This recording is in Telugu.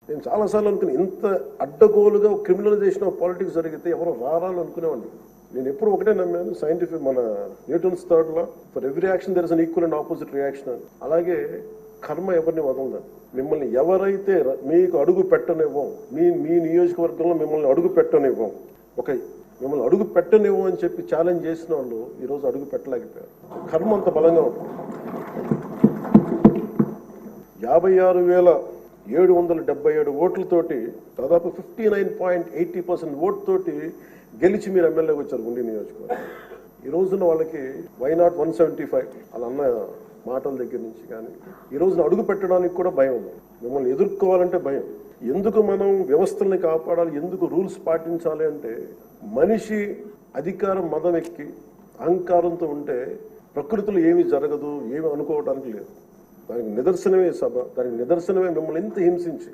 నేను చాలాసార్లు అనుకుని ఇంత అడ్డగోలుగా క్రిమినలైజేషన్ ఆఫ్ పాలిటిక్స్ జరిగితే ఎవరో రారాలు అనుకునేవాడిని. నేను ఎప్పుడు ఒకటే నమ్మాను, సైంటిఫిక్ మన Newton's third law, for every action there is an equal and opposite reaction అని. అలాగే కర్మ ఎవరిని వదలదు. మిమ్మల్ని ఎవరైతే మీకు అడుగు పెట్టనివ్వం, మీ నియోజకవర్గంలో మిమ్మల్ని అడుగు పెట్టనివ్వం, మిమ్మల్ని అడుగు పెట్టనివ్వం అని చెప్పి ఛాలెంజ్ చేసిన వాళ్ళు ఈరోజు అడుగు పెట్టలేకపోయారు. కర్మ అంత బలంగా ఉంటుంది. 56,777 ఓట్లతోటి దాదాపు 59.80% ఓట్ తోటి గెలిచి మీరు ఎమ్మెల్యేకి వచ్చారు గుండి నియోజకవర్గం. ఈ రోజున వాళ్ళకి వైనాట్ 175 అలా అన్న మాటల దగ్గర నుంచి కానీ ఈ రోజున అడుగు పెట్టడానికి కూడా భయం ఉంది. మిమ్మల్ని ఎదుర్కోవాలంటే భయం. ఎందుకు మనం వ్యవస్థల్ని కాపాడాలి, ఎందుకు రూల్స్ పాటించాలి అంటే, మనిషి అధికారం మదం ఎక్కి అహంకారంతో ఉంటే ప్రకృతిలో ఏమీ జరగదు, ఏమి అనుకోవడానికి లేదు. దానికి నిదర్శనమే సభ, దానికి నిదర్శనమే మిమ్మల్ని ఇంత హింసించి